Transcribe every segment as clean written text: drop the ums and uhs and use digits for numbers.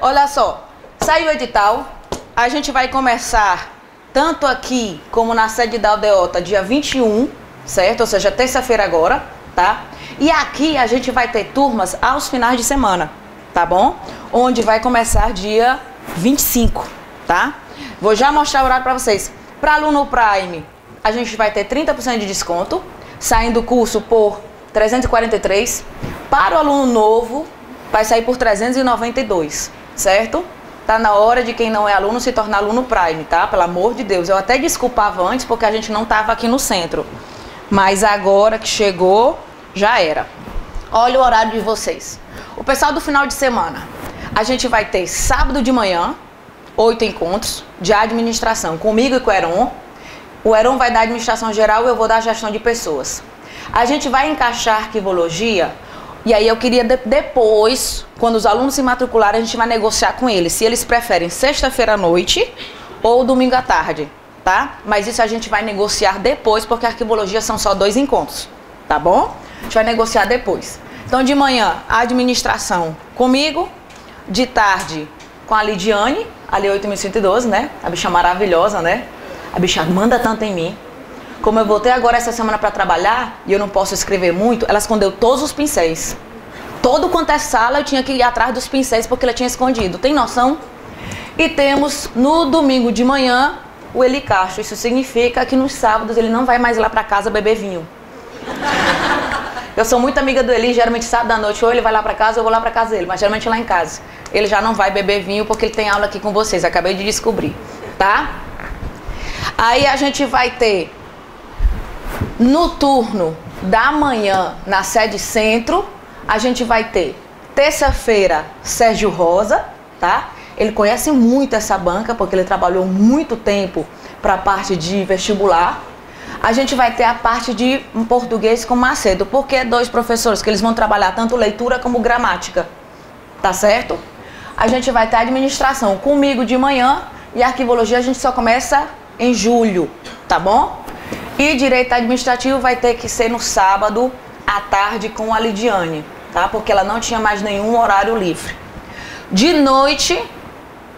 Olha só, saiu o edital, a gente vai começar tanto aqui como na sede da aldeota dia 21, certo? Ou seja, terça-feira agora, tá? E aqui a gente vai ter turmas aos finais de semana, tá bom? Onde vai começar dia 25, tá? Vou já mostrar o horário para vocês. Para aluno Prime, a gente vai ter 30% de desconto, saindo o curso por 343. Para o aluno novo, vai sair por 392, certo? Tá na hora de quem não é aluno se tornar aluno Prime, tá? Pelo amor de Deus. Eu até desculpava antes porque a gente não tava aqui no centro. Mas agora que chegou, já era. Olha o horário de vocês. O pessoal do final de semana, a gente vai ter sábado de manhã, 8 encontros de administração, comigo e com o Heron. O Heron vai dar administração geral e eu vou dar gestão de pessoas. A gente vai encaixar arquivologia, e aí eu queria depois, quando os alunos se matricularem, a gente vai negociar com eles, se eles preferem sexta-feira à noite ou domingo à tarde, tá? Mas isso a gente vai negociar depois, porque a arquivologia são só 2 encontros, tá bom? A gente vai negociar depois. Então, de manhã, a administração comigo, de tarde com a Lidiane, ali 8112, né? A bicha maravilhosa, né? A bicha manda tanto em mim. Como eu voltei agora essa semana para trabalhar, e eu não posso escrever muito, ela escondeu todos os pincéis. Todo quanto é sala, eu tinha que ir atrás dos pincéis porque ela tinha escondido. Tem noção? E temos no domingo de manhã o Eli Castro. Isso significa que nos sábados ele não vai mais lá para casa beber vinho. Eu sou muito amiga do Eli, geralmente sábado à noite, ou ele vai lá para casa ou eu vou lá para casa dele, mas geralmente lá em casa. Ele já não vai beber vinho porque ele tem aula aqui com vocês, acabei de descobrir, tá? Aí a gente vai ter no turno da manhã, na sede centro, a gente vai ter terça-feira Sérgio Rosa, tá? Ele conhece muito essa banca porque ele trabalhou muito tempo para a parte de vestibular. A gente vai ter a parte de português com Macedo, porque 2 professores que eles vão trabalhar tanto leitura como gramática, tá certo? A gente vai ter administração comigo de manhã e arquivologia a gente só começa em julho, tá bom? E direito administrativo vai ter que ser no sábado à tarde com a Lidiane, tá? Porque ela não tinha mais nenhum horário livre. De noite,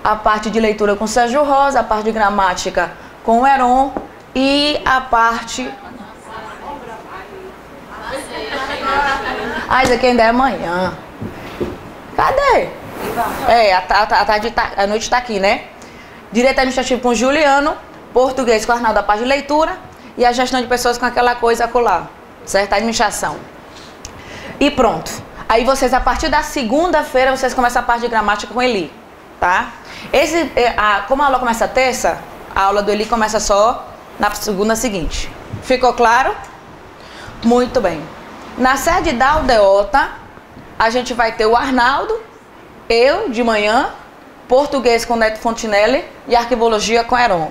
a parte de leitura com Sérgio Rosa, a parte de gramática com o Heron e a parte... Ah, isso aqui ainda é amanhã. Cadê? A noite tá aqui, né? Direito administrativo com Juliano, português com Arnaldo, a parte de leitura, e a gestão de pessoas com aquela coisa acolá, certo? A administração. E pronto. Aí vocês, a partir da segunda-feira, vocês começam a parte de gramática com Eli, tá? Como a aula começa terça, a aula do Eli começa só na segunda seguinte. Ficou claro? Muito bem. Na sede da aldeota, a gente vai ter o Arnaldo, eu de manhã, português com Neto Fontinelli e arquivologia com Heron.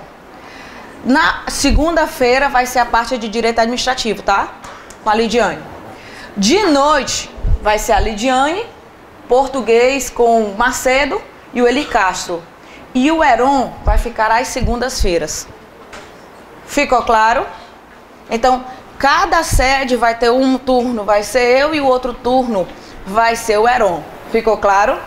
Na segunda-feira vai ser a parte de direito administrativo, tá? Com a Lidiane. De noite vai ser a Lidiane, português com Macedo e o Eli Castro. E o Heron vai ficar às segundas-feiras. Ficou claro? Então, cada sede vai ter um turno, vai ser eu, e o outro turno vai ser o Heron. Ficou claro?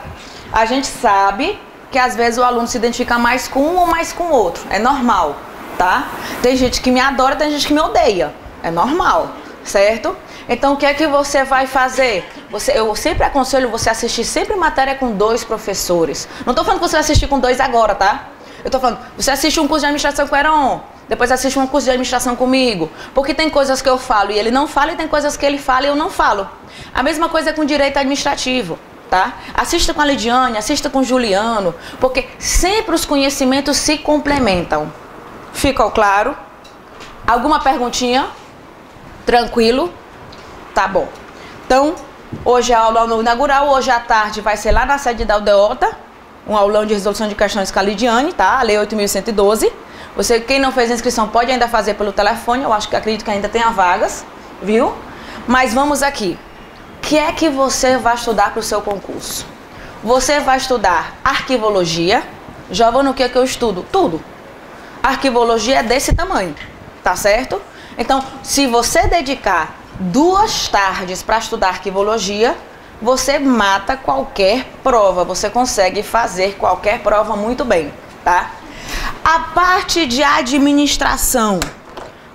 A gente sabe que às vezes o aluno se identifica mais com um ou mais com o outro. É normal, tá? Tem gente que me adora, tem gente que me odeia. É normal, certo? Então, o que é que você vai fazer? Eu sempre aconselho você a assistir sempre matéria com 2 professores. Não tô falando que você vai assistir com 2 agora, tá? Eu tô falando, você assiste um curso de administração com o Heron, depois assiste um curso de administração comigo. Porque tem coisas que eu falo e ele não fala, e tem coisas que ele fala e eu não falo. A mesma coisa com direito administrativo, tá? Assista com a Lidiane, assista com o Juliano, porque sempre os conhecimentos se complementam. Ficou claro? Alguma perguntinha? Tranquilo? Tá bom. Então, hoje é a aula inaugural, hoje à tarde vai ser lá na sede da aldeota, um aulão de resolução de questões com a Lidiane, tá? A Lei 8.112. Você, quem não fez a inscrição, pode ainda fazer pelo telefone, eu acredito que ainda tenha vagas, viu? Mas vamos aqui. O que é que você vai estudar para o seu concurso? Você vai estudar arquivologia. Já vou no que eu estudo? Tudo. Arquivologia é desse tamanho, tá certo? Então, se você dedicar 2 tardes para estudar arquivologia, você mata qualquer prova, você consegue fazer qualquer prova muito bem, tá? A parte de administração,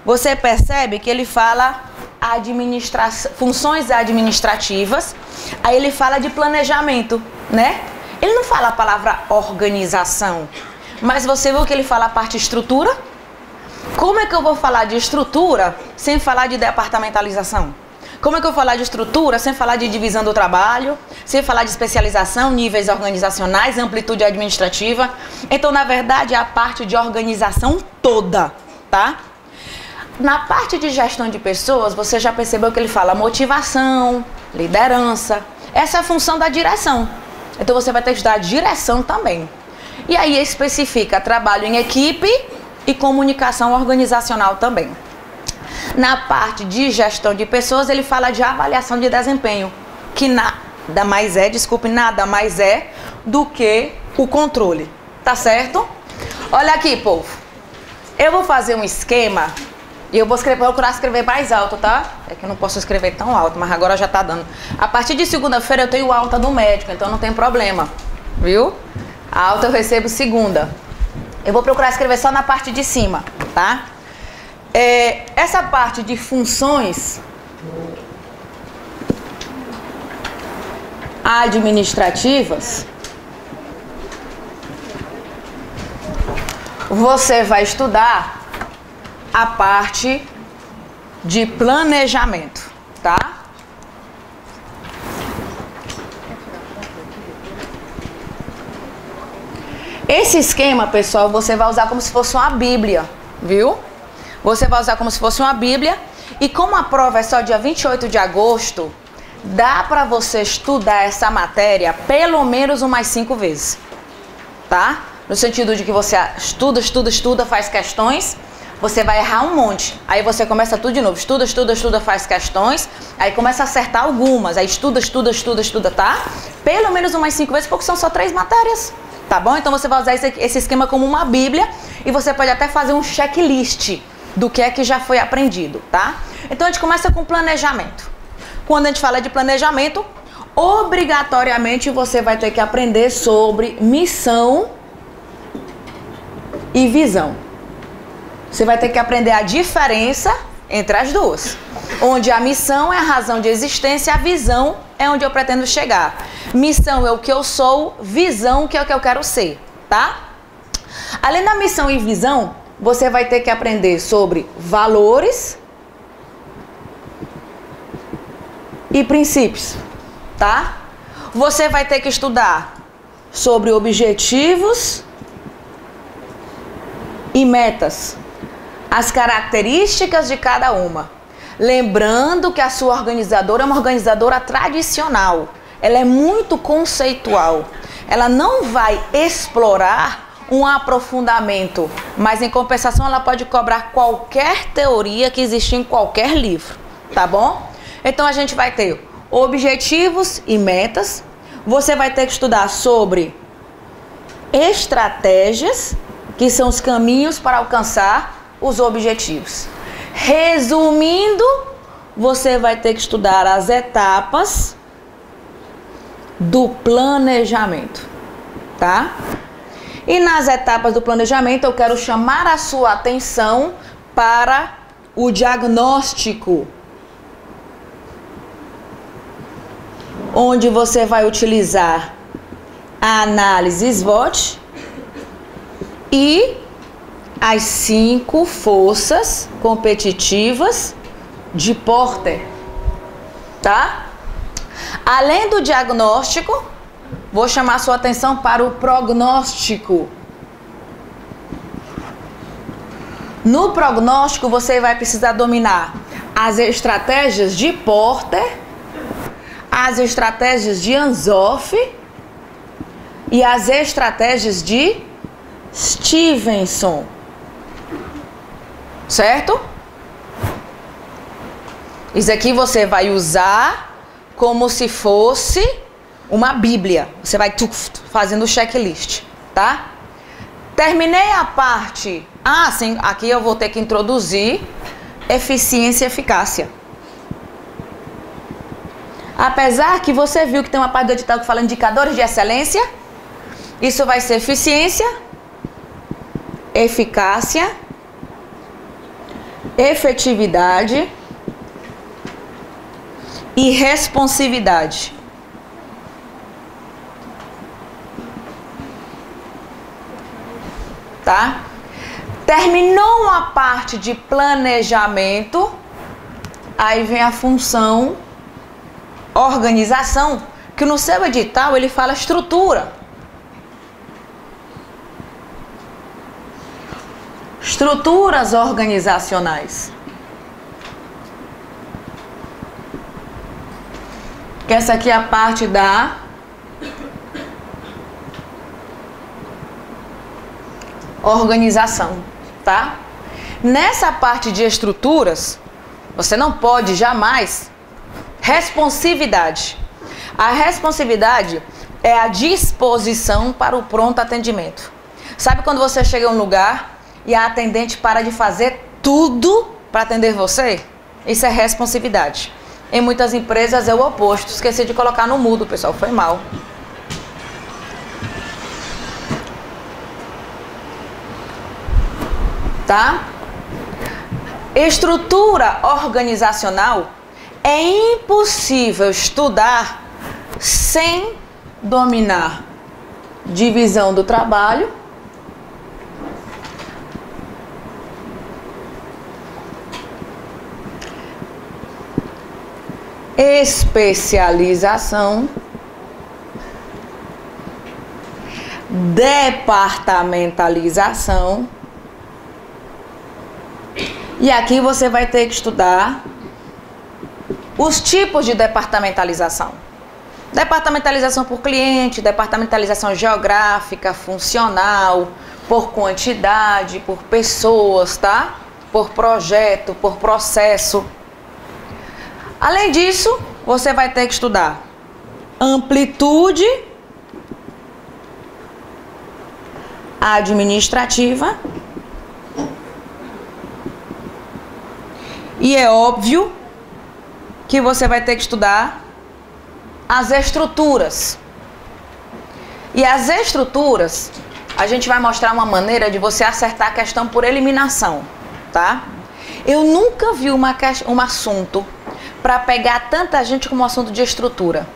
você percebe que ele fala funções administrativas, aí ele fala de planejamento, né? Ele não fala a palavra organização, mas você viu que ele fala a parte estrutura? Como é que eu vou falar de estrutura sem falar de departamentalização? Como é que eu vou falar de estrutura sem falar de divisão do trabalho, sem falar de especialização, níveis organizacionais, amplitude administrativa? Então, na verdade, é a parte de organização toda, tá? Na parte de gestão de pessoas, você já percebeu que ele fala motivação, liderança. Essa é a função da direção. Então, você vai ter que estudar direção também. E aí, especifica trabalho em equipe e comunicação organizacional também. Na parte de gestão de pessoas, ele fala de avaliação de desempenho, que nada mais é do que o controle, tá certo? Olha aqui, povo. Eu vou fazer um esquema e eu vou procurar escrever mais alto, tá? É que eu não posso escrever tão alto, mas agora já tá dando. A partir de segunda-feira eu tenho alta do médico, então não tem problema, viu? A alta eu recebo segunda. Eu vou procurar escrever só na parte de cima, tá? Essa parte de funções administrativas, você vai estudar a parte de planejamento, tá? Esse esquema, pessoal, você vai usar como se fosse uma bíblia, viu? Você vai usar como se fosse uma bíblia. E como a prova é só dia 28 de agosto, dá para você estudar essa matéria pelo menos umas 5 vezes, tá? No sentido de que você estuda, faz questões, você vai errar um monte. Aí você começa tudo de novo, estuda, faz questões, aí começa a acertar algumas, aí estuda, tá? Pelo menos umas 5 vezes, porque são só 3 matérias, tá bom? Então você vai usar esse esquema como uma bíblia e você pode até fazer um checklist do que é que já foi aprendido, tá? Então a gente começa com planejamento. Quando a gente fala de planejamento, obrigatoriamente você vai ter que aprender sobre missão e visão. Você vai ter que aprender a diferença entre as duas. Onde a missão é a razão de existência, a visão é onde eu pretendo chegar. Missão é o que eu sou, visão que é o que eu quero ser, tá? Além da missão e visão, você vai ter que aprender sobre valores e princípios, tá? Você vai ter que estudar sobre objetivos e metas, as características de cada uma. Lembrando que a sua organizadora é uma organizadora tradicional. Ela é muito conceitual. Ela não vai explorar um aprofundamento, mas em compensação ela pode cobrar qualquer teoria que existe em qualquer livro, tá bom? Então a gente vai ter objetivos e metas. Você vai ter que estudar sobre estratégias, que são os caminhos para alcançar os objetivos. Resumindo, você vai ter que estudar as etapas do planejamento, tá? E nas etapas do planejamento eu quero chamar a sua atenção para o diagnóstico, onde você vai utilizar a análise SWOT e as 5 forças competitivas de Porter, tá? Além do diagnóstico, vou chamar a sua atenção para o prognóstico. No prognóstico, você vai precisar dominar as estratégias de Porter, as estratégias de Anzoff e as estratégias de Stevenson. Certo? Isso aqui você vai usar como se fosse uma bíblia. Você vai fazendo o checklist, tá? Terminei a parte... Ah, sim, aqui eu vou ter que introduzir eficiência e eficácia. Apesar que você viu que tem uma parte do edital que fala indicadores de excelência, isso vai ser eficiência, eficácia, efetividade e responsividade. Tá? Terminou a parte de planejamento, aí vem a função organização, que no seu edital ele fala estrutura. Estruturas organizacionais. Que essa aqui é a parte da organização, tá? Nessa parte de estruturas, você não pode jamais responsividade. A responsividade é a disposição para o pronto atendimento. Sabe quando você chega a um lugar e a atendente para de fazer tudo para atender você? Isso é responsividade. Em muitas empresas é o oposto. Esqueci de colocar no mudo, pessoal, foi mal. Tá? Estrutura organizacional é impossível estudar sem dominar divisão do trabalho, especialização, departamentalização. E aqui você vai ter que estudar os tipos de departamentalização. Departamentalização por cliente, departamentalização geográfica, funcional, por quantidade, por pessoas, tá? Por projeto, por processo. Além disso, você vai ter que estudar amplitude administrativa. E é óbvio que você vai ter que estudar as estruturas. E as estruturas, a gente vai mostrar uma maneira de você acertar a questão por eliminação, tá? Eu nunca vi um assunto para pegar tanta gente como um assunto de estrutura.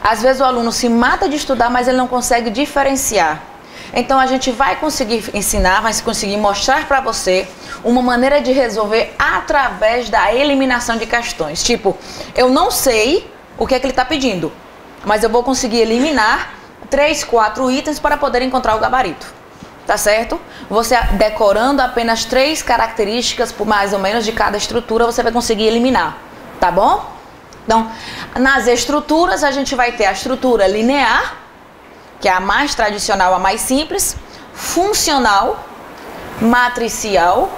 Às vezes o aluno se mata de estudar, mas ele não consegue diferenciar. Então a gente vai conseguir ensinar, vai conseguir mostrar para você uma maneira de resolver através da eliminação de questões. Tipo, eu não sei o que é que ele está pedindo, mas eu vou conseguir eliminar 3, 4 itens para poder encontrar o gabarito. Tá certo? Você decorando apenas 3 características, por mais ou menos, de cada estrutura, você vai conseguir eliminar. Tá bom? Então, nas estruturas, a gente vai ter a estrutura linear, que é a mais tradicional, a mais simples, funcional, matricial,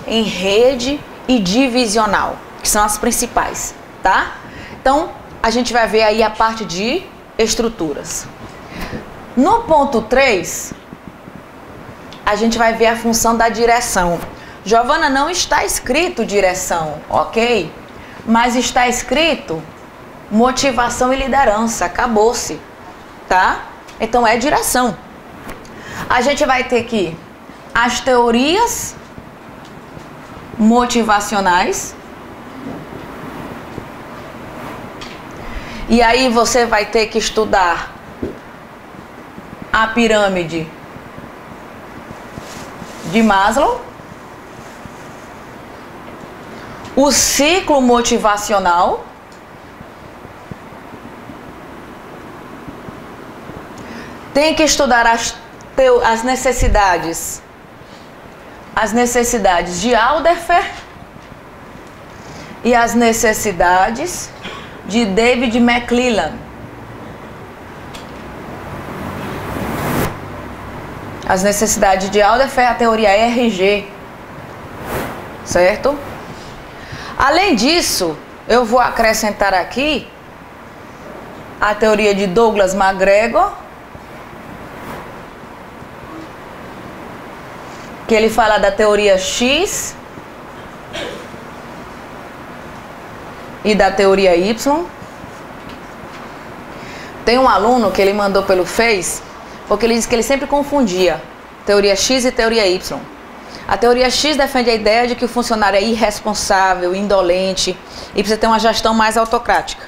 em rede e divisional, que são as principais, tá? Então, a gente vai ver aí a parte de estruturas. No ponto 3, a gente vai ver a função da direção. Giovana, não está escrito direção, ok? Mas está escrito motivação e liderança, acabou-se, tá? Então é direção. A gente vai ter que as teorias motivacionais. E aí você vai ter que estudar a pirâmide de Maslow, o ciclo motivacional, tem que estudar as necessidades de Alderfer e as necessidades de David McClellan. As necessidades de Alderfer, a teoria RG, certo? Além disso, eu vou acrescentar aqui a teoria de Douglas McGregor, que ele fala da teoria X e da teoria Y. Tem um aluno que ele mandou pelo Face, porque ele disse que ele sempre confundia teoria X e teoria Y. A teoria X defende a ideia de que o funcionário é irresponsável, indolente e precisa ter uma gestão mais autocrática.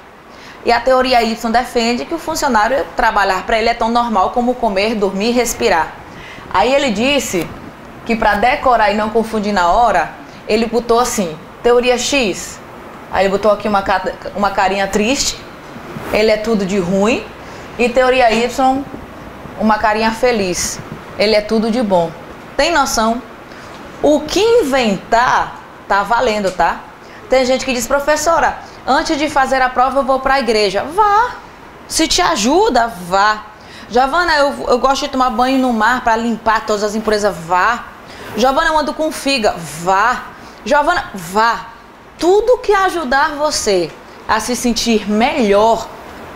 E a teoria Y defende que o funcionário trabalhar para ele é tão normal como comer, dormir e respirar. Aí ele disse que para decorar e não confundir na hora, ele botou assim, teoria X. Aí ele botou aqui uma carinha triste, ele é tudo de ruim. E teoria Y, uma carinha feliz, ele é tudo de bom. Tem noção? O que inventar tá valendo, tá? Tem gente que diz, professora, antes de fazer a prova eu vou para a igreja. Vá, se te ajuda, vá. Giovana, eu gosto de tomar banho no mar para limpar todas as impurezas, vá. Giovana, eu ando com figa, vá. Giovana, vá. Tudo que ajudar você a se sentir melhor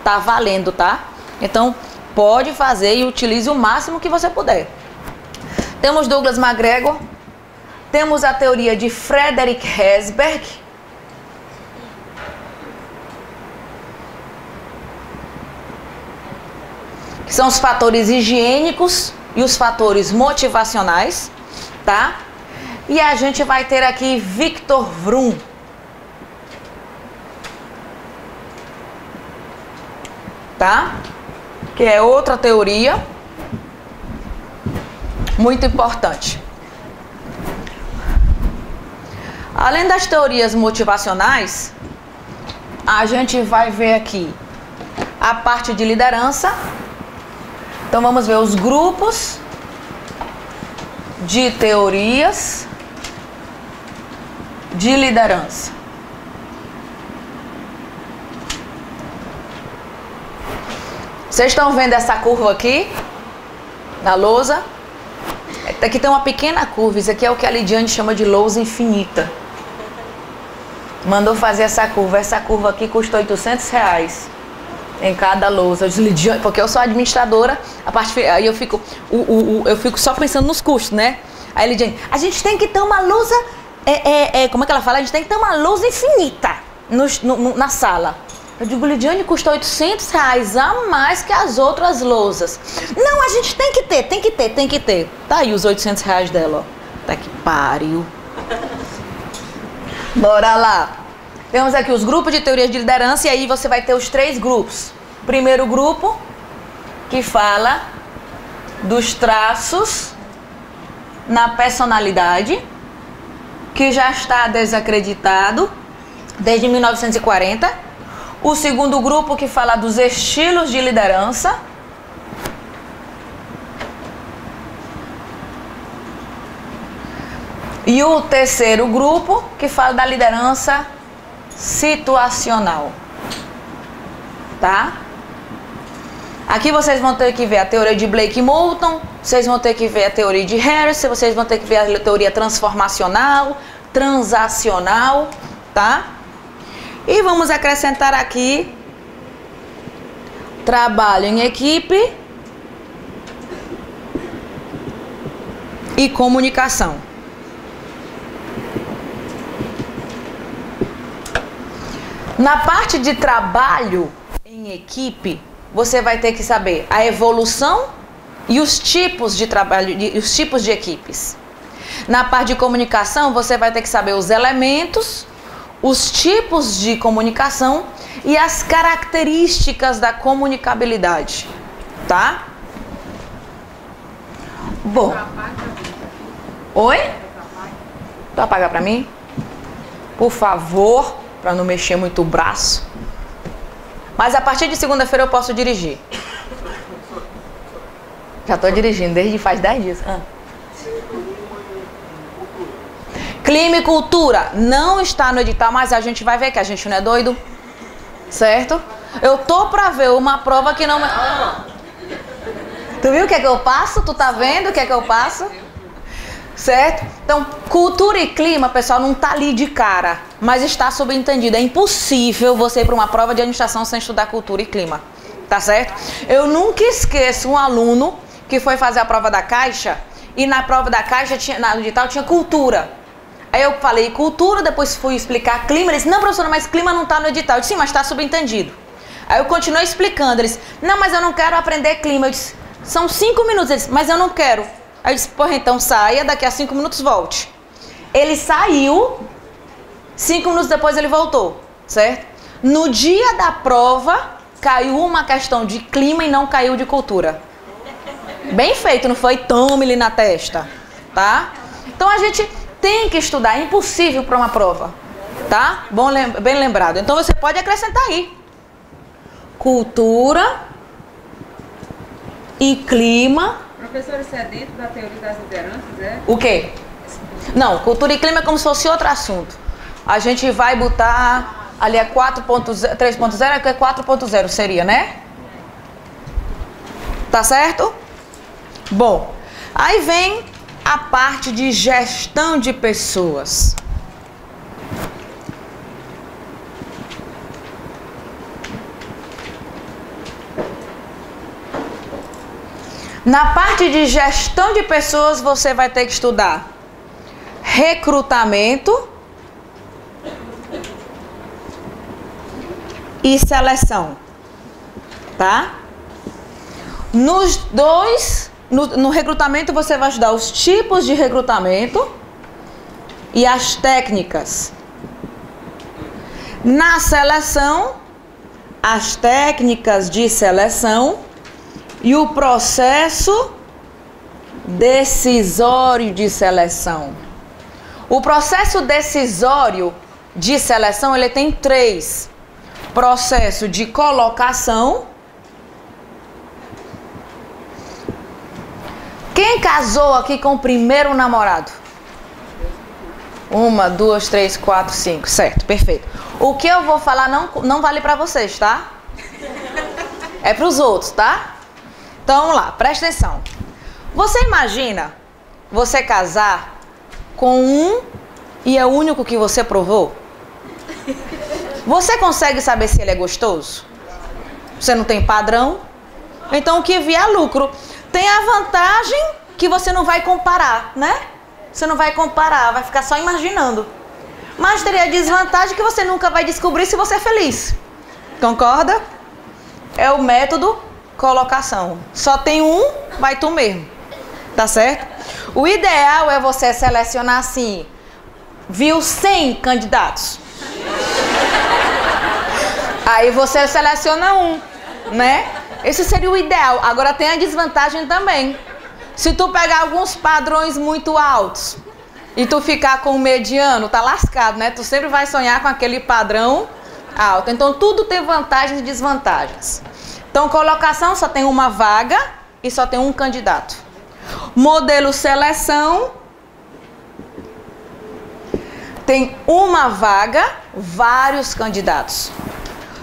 tá valendo, tá? Então, pode fazer e utilize o máximo que você puder. Temos Douglas MacGregor, temos a teoria de Frederick Herzberg, que são os fatores higiênicos e os fatores motivacionais, tá? E a gente vai ter aqui Victor Vroom, tá? Que é outra teoria muito importante. Além das teorias motivacionais, a gente vai ver aqui a parte de liderança. Então vamos ver os grupos de teorias de liderança. Vocês estão vendo essa curva aqui na lousa? Aqui tem uma pequena curva. Isso aqui é o que a Lidiane chama de lousa infinita. Mandou fazer essa curva. Essa curva aqui custa R$800 em cada lousa. Eu disse, Lidiane, porque eu sou administradora, aí eu fico só pensando nos custos, né? Aí Lidiane, a gente tem que ter uma lousa, como é que ela fala? A gente tem que ter uma lousa infinita na sala. Eu digo, Lidiane, custa R$800 a mais que as outras lousas. Não, a gente tem que ter. Tá aí os R$800 dela, ó. Tá que pariu. Bora lá. Temos aqui os grupos de teorias de liderança e aí você vai ter os 3 grupos. Primeiro grupo, que fala dos traços na personalidade, que já está desacreditado desde 1940. O segundo grupo que fala dos estilos de liderança. E o terceiro grupo que fala da liderança situacional. Tá? Aqui vocês vão ter que ver a teoria de Blake e Moulton, vocês vão ter que ver a teoria de Harris, vocês vão ter que ver a teoria transformacional, transacional, tá? E vamos acrescentar aqui trabalho em equipe e comunicação. Na parte de trabalho em equipe, você vai ter que saber a evolução e os tipos de trabalho, os tipos de equipes. Na parte de comunicação, você vai ter que saber os elementos, os tipos de comunicação e as características da comunicabilidade, tá? Bom. Oi? Tu apaga pra mim? Por favor, pra não mexer muito o braço. Mas a partir de segunda-feira eu posso dirigir. Já tô dirigindo desde faz 10 dias. Clima e cultura não está no edital, mas a gente vai ver que a gente não é doido, certo? Eu tô pra ver uma prova que não... Tu viu o que é que eu passo? Tu tá vendo o que é que eu passo? Certo? Então, cultura e clima, pessoal, não tá ali de cara, mas está subentendido. É impossível você ir para uma prova de administração sem estudar cultura e clima, tá certo? Eu nunca esqueço um aluno que foi fazer a prova da Caixa e na prova da Caixa, no edital, tinha cultura. Aí eu falei cultura, depois fui explicar clima. Ele disse, não, professora, mas clima não tá no edital. Eu disse, sim, mas está subentendido. Aí eu continuei explicando, eles, não, mas eu não quero aprender clima. Eu disse, são 5 minutos, eles, mas eu não quero. Aí eu disse, porra, então saia, daqui a 5 minutos volte. Ele saiu, 5 minutos depois ele voltou, certo? No dia da prova, caiu uma questão de clima e não caiu de cultura. Bem feito, não foi? Tome-lhe na testa, tá? Então a gente tem que estudar, é impossível para uma prova, tá? Bem lembrado. Então você pode acrescentar aí. Cultura e clima. Professor, isso é dentro da teoria das lideranças, é? O quê? Não, cultura e clima é como se fosse outro assunto. A gente vai botar ali é 3.0, aqui é 4.0 seria, né? Tá certo? Bom, aí vem a parte de gestão de pessoas. Na parte de gestão de pessoas, você vai ter que estudar recrutamento e seleção, tá? No recrutamento você vai estudar os tipos de recrutamento e as técnicas. Na seleção, as técnicas de seleção e o processo decisório de seleção. O processo decisório de seleção, ele tem 3. Processo de colocação. Quem casou aqui com o primeiro namorado? 1, 2, 3, 4, 5. Certo, perfeito. O que eu vou falar não vale pra vocês, tá? É pros outros, tá? Então vamos lá, presta atenção. Você imagina você casar com um e é o único que você provou? Você consegue saber se ele é gostoso? Você não tem padrão? Então o que vier é lucro. Tem a vantagem que você não vai comparar, né? Você não vai comparar, vai ficar só imaginando. Mas teria a desvantagem que você nunca vai descobrir se você é feliz. Concorda? É o método colocação. Só tem um, vai tu mesmo. Tá certo? O ideal é você selecionar assim, viu 100 candidatos. Aí você seleciona um, né? Esse seria o ideal. Agora tem a desvantagem também. Se tu pegar alguns padrões muito altos e tu ficar com o mediano, tá lascado, né? Tu sempre vai sonhar com aquele padrão alto. Então tudo tem vantagens e desvantagens. Então colocação só tem uma vaga e só tem um candidato. Modelo seleção tem uma vaga, vários candidatos.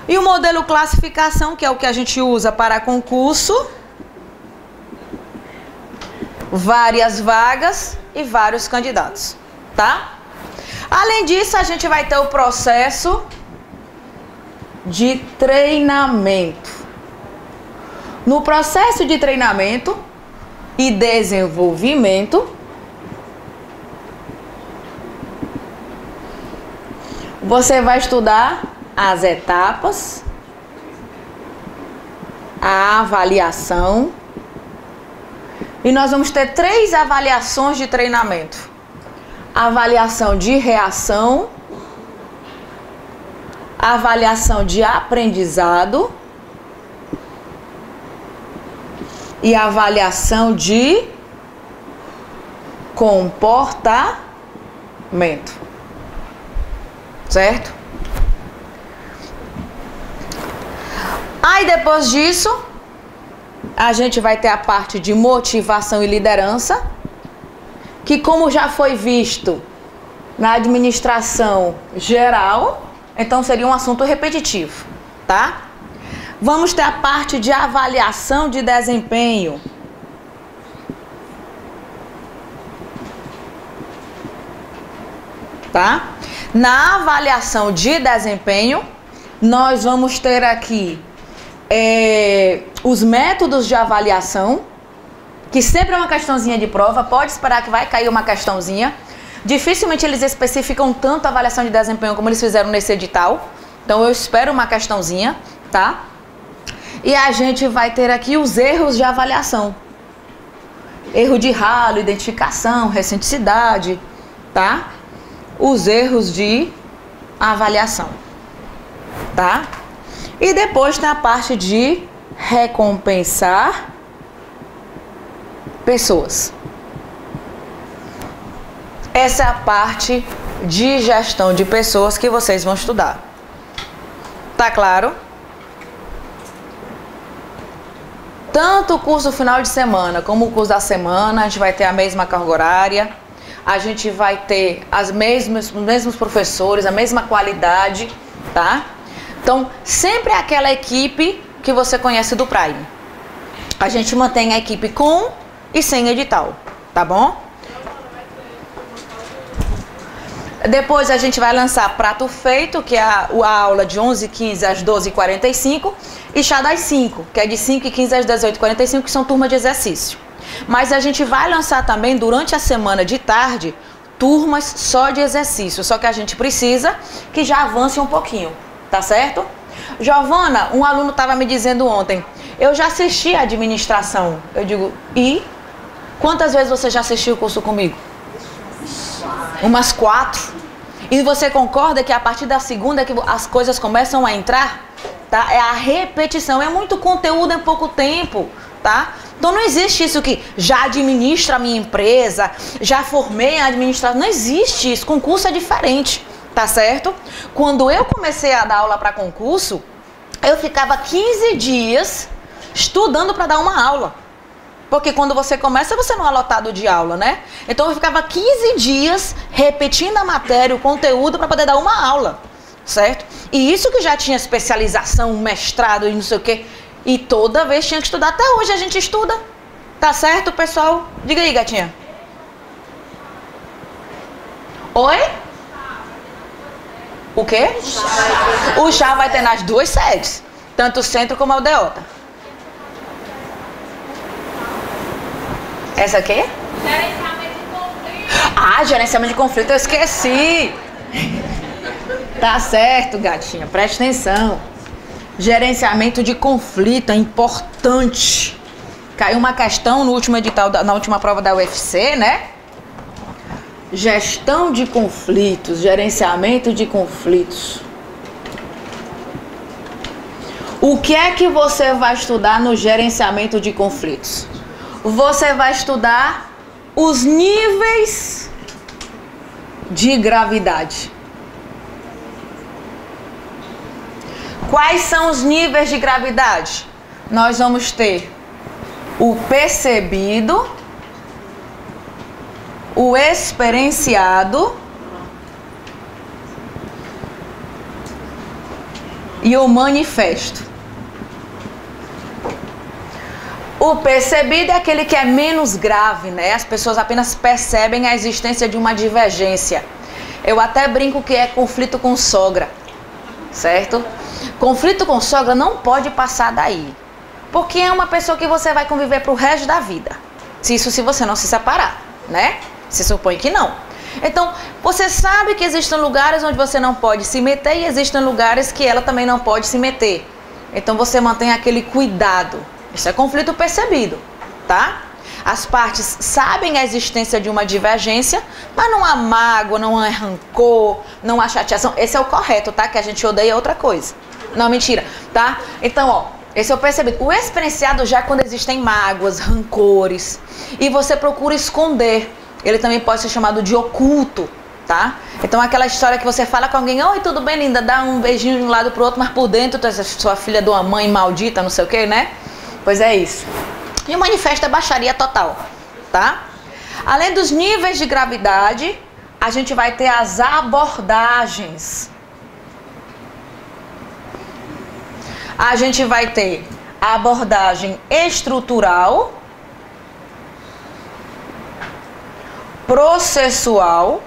E o modelo classificação, que é o que a gente usa para concurso, várias vagas e vários candidatos, tá? Além disso, a gente vai ter o processo de treinamento. No processo de treinamento e desenvolvimento, você vai estudar as etapas, a avaliação, e nós vamos ter 3 avaliações de treinamento. Avaliação de reação, avaliação de aprendizado e avaliação de comportamento. Certo? Aí depois disso, a gente vai ter a parte de motivação e liderança, que como já foi visto na administração geral, então seria um assunto repetitivo, tá? Vamos ter a parte de avaliação de desempenho. Tá? Na avaliação de desempenho, nós vamos ter aqui os métodos de avaliação, que sempre é uma questãozinha de prova, pode esperar que vai cair uma questãozinha. Dificilmente eles especificam tanto a avaliação de desempenho como eles fizeram nesse edital, então eu espero uma questãozinha, tá? E a gente vai ter aqui os erros de avaliação. Erro de ralo, identificação, recenticidade, tá? Os erros de avaliação, tá? E depois tem a parte de recompensar pessoas. Essa é a parte de gestão de pessoas que vocês vão estudar. Tá claro? Tanto o curso final de semana como o curso da semana, a gente vai ter a mesma carga horária, a gente vai ter os mesmos professores, a mesma qualidade, tá? Então, sempre é aquela equipe que você conhece do Prime. A gente mantém a equipe com e sem edital, tá bom? Depois a gente vai lançar prato feito, que é a aula de 11h15 às 12h45, e chá das 5, que é de 5h15 às 18h45, que são turmas de exercício. Mas a gente vai lançar também, durante a semana de tarde, turmas só de exercício, só que a gente precisa que já avance um pouquinho, tá certo? Giovana, um aluno estava me dizendo ontem, eu já assisti a administração. Eu digo, e? Quantas vezes você já assistiu o curso comigo? Umas 4. E você concorda que a partir da segunda que as coisas começam a entrar, tá? É a repetição, é muito conteúdo em pouco tempo, tá? Então não existe isso que já administra a minha empresa, já formei a administração, não existe isso, concurso é diferente, tá certo? Quando eu comecei a dar aula para concurso, eu ficava 15 dias estudando para dar uma aula. Porque quando você começa, você não é lotado de aula, né? Então eu ficava 15 dias repetindo a matéria, o conteúdo, para poder dar uma aula, certo? E isso que já tinha especialização, mestrado e não sei o quê. E toda vez tinha que estudar. Até hoje a gente estuda. Tá certo, pessoal? Diga aí, gatinha. Oi? O quê? O chá vai ter nas 2 sedes. Tanto o centro como a aldeota. Essa aqui? Gerenciamento de conflito. Ah, gerenciamento de conflito, eu esqueci. Tá certo, gatinha, preste atenção. Gerenciamento de conflito é importante. Caiu uma questão no último edital, na última prova da UFC, né? Gestão de conflitos, gerenciamento de conflitos. O que é que você vai estudar no gerenciamento de conflitos? Você vai estudar os níveis de gravidade. Quais são os níveis de gravidade? Nós vamos ter o percebido, o experienciado e o manifesto. O percebido é aquele que é menos grave, né? As pessoas apenas percebem a existência de uma divergência. Eu até brinco que é conflito com sogra, certo? Conflito com sogra não pode passar daí, porque é uma pessoa que você vai conviver pro resto da vida. Se você não se separar, né? Se supõe que não. Então, você sabe que existem lugares onde você não pode se meter e existem lugares que ela também não pode se meter. Então, você mantém aquele cuidado. Isso é conflito percebido, tá? As partes sabem a existência de uma divergência, mas não há mágoa, não há rancor, não há chateação. Esse é o correto, tá? Que a gente odeia outra coisa. Não, mentira, tá? Então, ó, esse é o percebido. O experienciado já é quando existem mágoas, rancores, e você procura esconder. Ele também pode ser chamado de oculto, tá? Então, aquela história que você fala com alguém, oi, tudo bem, linda, dá um beijinho de um lado pro outro, mas por dentro tu é sua filha de uma mãe maldita, não sei o que, né? Pois é isso. E o manifesto é baixaria total, tá? Além dos níveis de gravidade, a gente vai ter as abordagens. A gente vai ter a abordagem estrutural, processual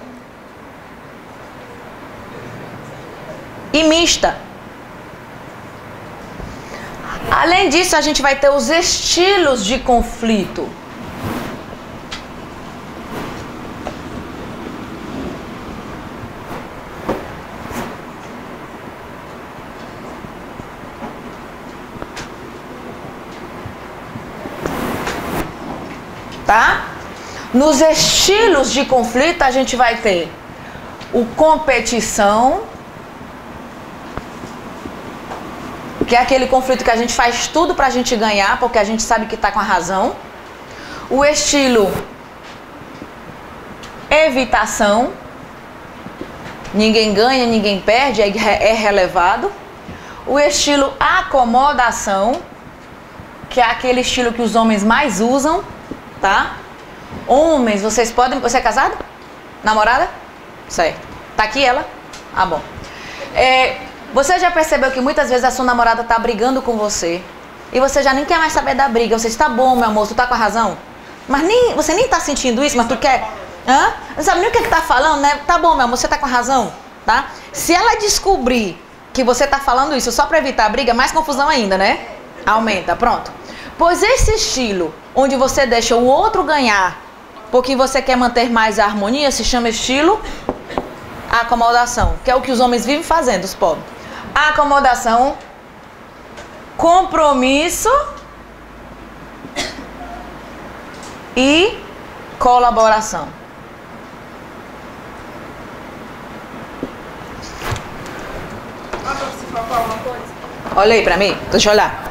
e mista. Além disso, a gente vai ter os estilos de conflito. tá? Nos estilos de conflito, a gente vai ter o competição, que é aquele conflito que a gente faz tudo pra gente ganhar, porque a gente sabe que tá com a razão. O estilo evitação, ninguém ganha, ninguém perde, é relevado. O estilo acomodação, que é aquele estilo que os homens mais usam, tá? Homens, vocês podem... Você é casado? Namorada? Certo. Tá aqui ela? Ah, bom. Você já percebeu que muitas vezes a sua namorada tá brigando com você e você já nem quer mais saber da briga? Você está bom, meu amor, tu tá com a razão? Mas você nem tá sentindo isso, mas tu quer... Hã? Não sabe nem o que tá falando, né? Tá bom, meu amor, você tá com a razão, tá? Se ela descobrir que você tá falando isso só pra evitar a briga, mais confusão ainda, né? Aumenta, pronto. Pois esse estilo, onde você deixa o outro ganhar porque você quer manter mais a harmonia, se chama estilo acomodação, que é o que os homens vivem fazendo, os pobres. Acomodação, compromisso e colaboração. Olha aí pra mim, deixa eu olhar.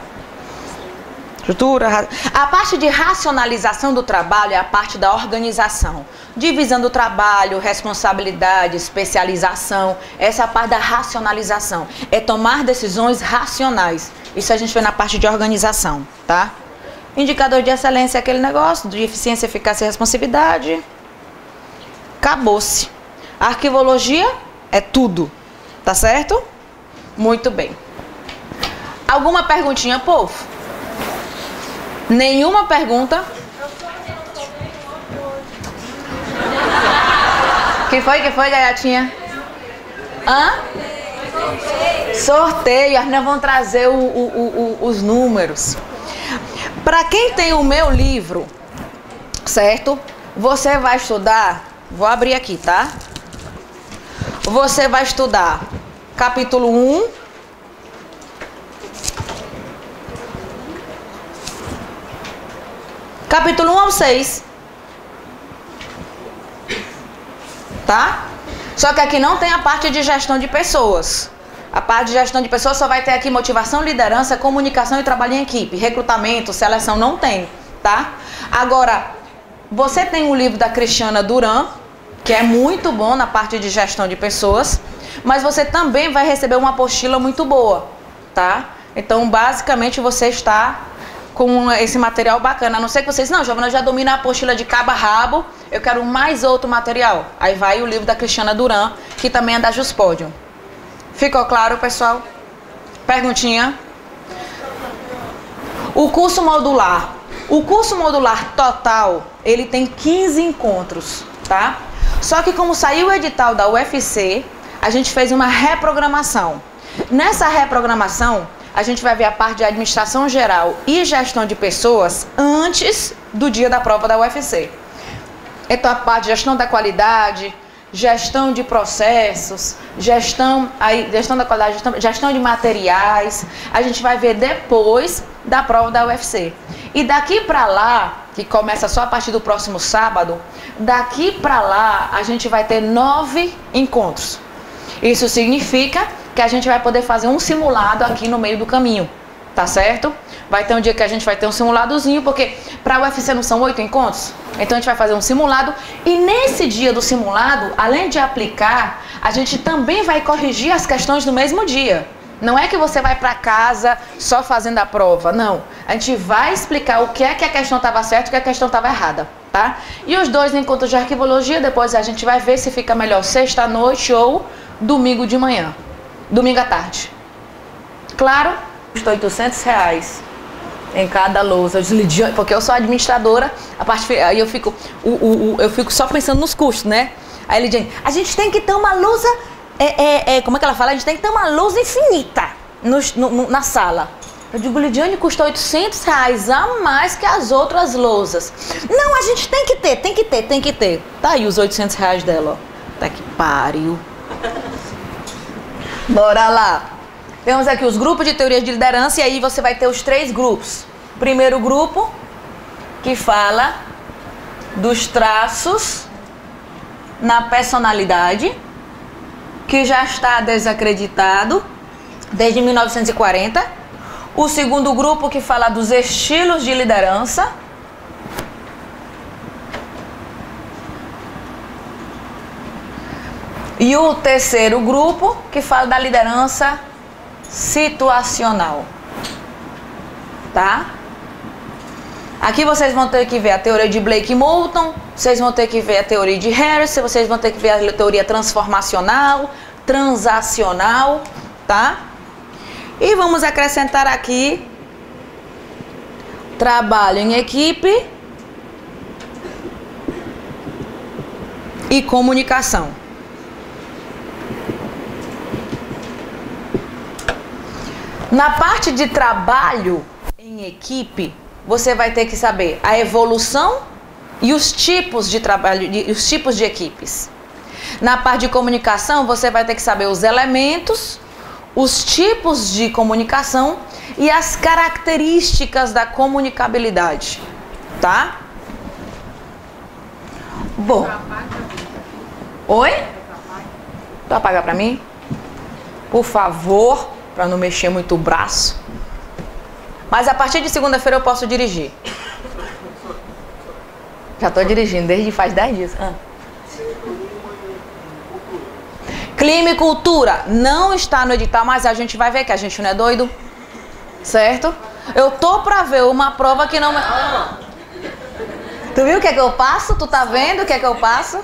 Estrutura. A parte de racionalização do trabalho é a parte da organização. Divisão do trabalho, responsabilidade, especialização. Essa é a parte da racionalização. É tomar decisões racionais. Isso a gente vê na parte de organização, tá? Indicador de excelência é aquele negócio de eficiência, eficácia e responsividade. Acabou-se. Arquivologia é tudo, tá certo? Muito bem. Alguma perguntinha, povo? Nenhuma pergunta? Que foi, gaiatinha? Hã? Sorteio. Nós vamos trazer os números. Para quem tem o meu livro, certo? Você vai estudar... Vou abrir aqui, tá? Você vai estudar capítulo 1... Capítulo 1 ao 6. Tá? Só que aqui não tem a parte de gestão de pessoas. A parte de gestão de pessoas só vai ter aqui motivação, liderança, comunicação e trabalho em equipe. Recrutamento, seleção não tem, tá? Agora, você tem o livro da Cristiana Duran, que é muito bom na parte de gestão de pessoas, mas você também vai receber uma apostila muito boa, tá? Então, basicamente, você está com esse material bacana. A não ser que vocês... Não, Giovana, eu já domino a apostila de cabo a rabo, eu quero mais outro material. Aí vai o livro da Cristiana Duran, que também é da Juspodium. Ficou claro, pessoal? Perguntinha? O curso modular. O curso modular total, ele tem 15 encontros, tá? Só que como saiu o edital da UFC, a gente fez uma reprogramação. Nessa reprogramação, a gente vai ver a parte de administração geral e gestão de pessoas antes do dia da prova da UFC. Então, a parte de gestão da qualidade, gestão de processos, gestão da qualidade, gestão de materiais, a gente vai ver depois da prova da UFC. E daqui para lá, que começa só a partir do próximo sábado, daqui para lá a gente vai ter 9 encontros. Isso significa que a gente vai poder fazer um simulado aqui no meio do caminho, tá certo? Vai ter um dia que a gente vai ter um simuladozinho, porque para a UFC não são 8 encontros? Então a gente vai fazer um simulado e nesse dia do simulado, além de aplicar, a gente também vai corrigir as questões no mesmo dia. Não é que você vai para casa só fazendo a prova, não. A gente vai explicar o que é que a questão estava certa e o que a questão estava errada, tá? E os 2 encontros de arquivologia, depois a gente vai ver se fica melhor sexta-noite ou domingo de manhã. Domingo à tarde. Claro, custa R$800 em cada lousa. Porque eu sou administradora, aí eu fico só pensando nos custos, né? Aí Lidiane, a gente tem que ter uma lousa, como é que ela fala? A gente tem que ter uma lousa infinita na sala. Eu digo, Lidiane, custa R$800 a mais que as outras lousas. Não, a gente tem que ter. Tá aí os R$800 dela, ó. Tá que pariu. Bora lá. Temos aqui os grupos de teorias de liderança e aí você vai ter os 3 grupos. Primeiro grupo, que fala dos traços na personalidade, que já está desacreditado desde 1940. O segundo grupo que fala dos estilos de liderança. E o terceiro grupo que fala da liderança situacional. Tá? Aqui vocês vão ter que ver a teoria de Blake e Moulton, vocês vão ter que ver a teoria de Harris, vocês vão ter que ver a teoria transformacional, transacional, tá? E vamos acrescentar aqui trabalho em equipe e comunicação. Na parte de trabalho em equipe, você vai ter que saber a evolução e os tipos de trabalho, os tipos de equipes. Na parte de comunicação, você vai ter que saber os elementos, os tipos de comunicação e as características da comunicabilidade, tá? Bom. Oi? Tu apaga pra mim? Por favor, para não mexer muito o braço. Mas a partir de segunda-feira eu posso dirigir. Já estou dirigindo desde faz 10 dias. Clima e cultura não está no edital, mas a gente vai ver que a gente não é doido. Certo? Eu tô para ver uma prova que não... Tu viu o que é que eu passo? Tu tá vendo o que é que eu passo?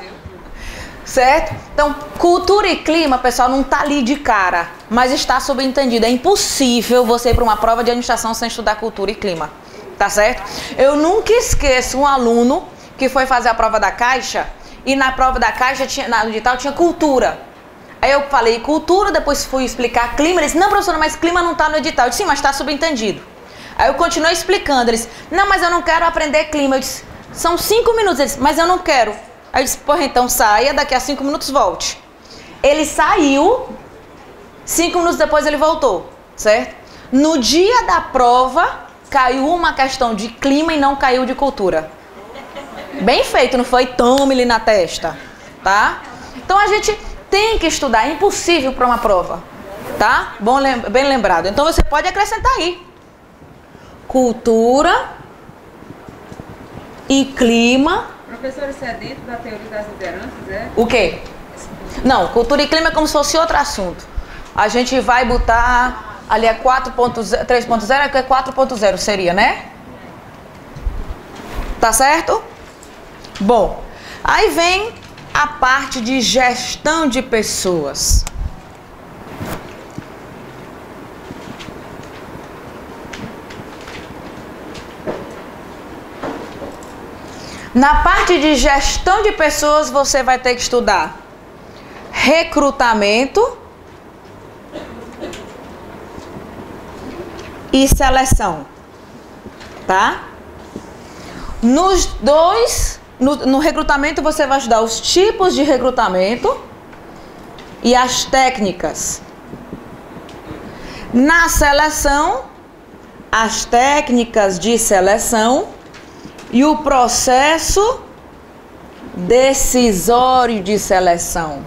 Certo? Então, cultura e clima, pessoal, não tá ali de cara, mas está subentendido. É impossível você ir para uma prova de administração sem estudar cultura e clima. Tá certo? Eu nunca esqueço um aluno que foi fazer a prova da Caixa e na prova da Caixa, no edital, tinha cultura. Aí eu falei cultura, depois fui explicar clima. Ele disse, não, professora, mas clima não tá no edital. Eu disse, sim, mas está subentendido. Aí eu continuei explicando. Ele disse, não, mas eu não quero aprender clima. Eu disse, são 5 minutos. Ele disse, mas eu não quero. Aí eu disse, porra, então saia, daqui a 5 minutos volte. Ele saiu, 5 minutos depois ele voltou, certo? No dia da prova, caiu uma questão de clima e não caiu de cultura. Bem feito, não foi? Tome-lhe na testa, tá? Então a gente tem que estudar, é impossível para uma prova, tá? Bem lembrado. Então você pode acrescentar aí. Cultura e clima. Professor, isso é dentro da teoria das lideranças, é? O quê? Não, cultura e clima é como se fosse outro assunto. A gente vai botar ali é 4.0, 3.0, é 4.0 seria, né? Tá certo? Bom, aí vem a parte de gestão de pessoas. Na parte de gestão de pessoas, você vai ter que estudar recrutamento e seleção, tá? Nos dois, no recrutamento você vai estudar os tipos de recrutamento e as técnicas. Na seleção, as técnicas de seleção e o processo decisório de seleção.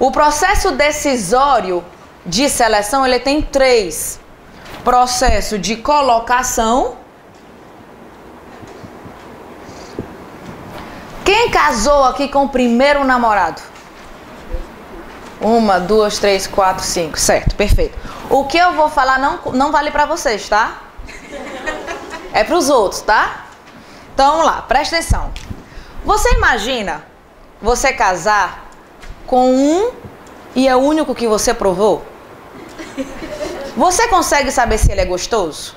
O processo decisório de seleção, ele tem 3. Processo de colocação. Quem casou aqui com o primeiro namorado? 1, 2, 3, 4, 5. Certo, perfeito. O que eu vou falar não vale pra vocês, tá? É pros outros, tá? Então, vamos lá, presta atenção. Você imagina você casar com um e é o único que você provou? Você consegue saber se ele é gostoso?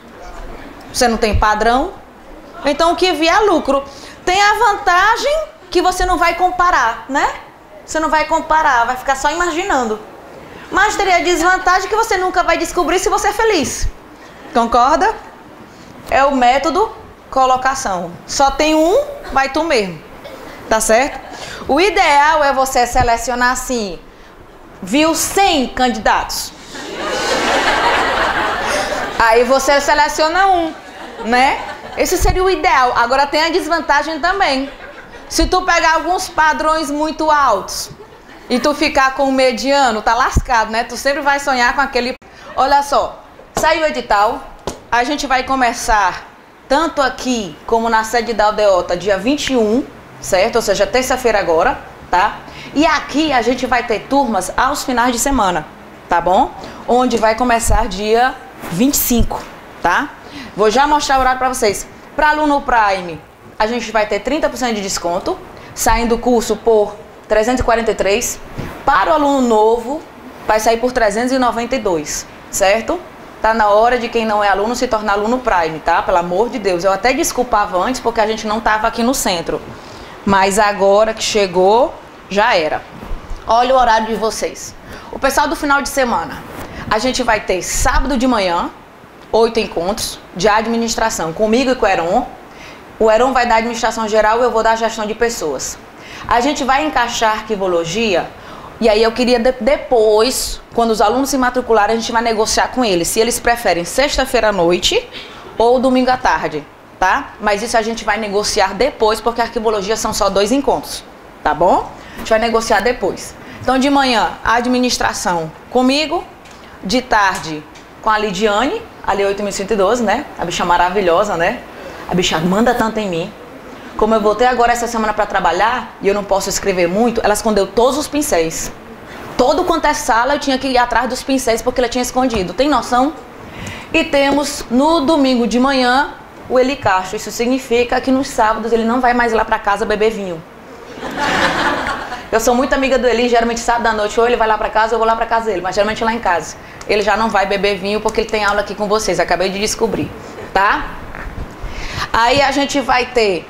Você não tem padrão? Então, o que vier lucro. Tem a vantagem que você não vai comparar, né? Você não vai comparar, vai ficar só imaginando. Mas teria a desvantagem que você nunca vai descobrir se você é feliz. Concorda? É o método colocação. Só tem um, vai tu mesmo. Tá certo? O ideal é você selecionar assim, viu 100 candidatos. Aí você seleciona um, né? Esse seria o ideal. Agora tem a desvantagem também. Se tu pegar alguns padrões muito altos e tu ficar com o mediano, tá lascado, né? Tu sempre vai sonhar com aquele... Olha só, saiu o edital, a gente vai começar tanto aqui como na sede da aldeota dia 21, certo? Ou seja, terça-feira agora, tá? E aqui a gente vai ter turmas aos finais de semana, tá bom? Onde vai começar dia 25, tá? Vou já mostrar o horário para vocês. Para aluno Prime, a gente vai ter 30% de desconto, saindo o curso por 343. Para o aluno novo, vai sair por 392, certo? Tá na hora de quem não é aluno se tornar aluno Prime, tá? Pelo amor de Deus. Eu até desculpava antes porque a gente não tava aqui no centro. Mas agora que chegou, já era. Olha o horário de vocês. O pessoal do final de semana, a gente vai ter sábado de manhã, 8 encontros de administração, comigo e com o Heron. O Heron vai dar administração geral e eu vou dar gestão de pessoas. A gente vai encaixar arquivologia e aí eu queria depois, quando os alunos se matricularem, a gente vai negociar com eles, se eles preferem sexta-feira à noite ou domingo à tarde, tá? Mas isso a gente vai negociar depois, porque a arquivologia são só 2 encontros, tá bom? A gente vai negociar depois. Então de manhã, a administração comigo, de tarde com a Lidiane, ali 8.112, né? A bicha maravilhosa, né? A bicha manda tanto em mim. Como eu voltei agora essa semana para trabalhar e eu não posso escrever muito, ela escondeu todos os pincéis. Todo quanto é sala eu tinha que ir atrás dos pincéis porque ela tinha escondido. Tem noção? E temos no domingo de manhã o Eli Castro. Isso significa que nos sábados ele não vai mais lá para casa beber vinho. Eu sou muito amiga do Eli, geralmente sábado à noite ou ele vai lá para casa ou eu vou lá para casa dele, mas geralmente lá em casa. Ele já não vai beber vinho porque ele tem aula aqui com vocês, acabei de descobrir, tá? Aí a gente vai ter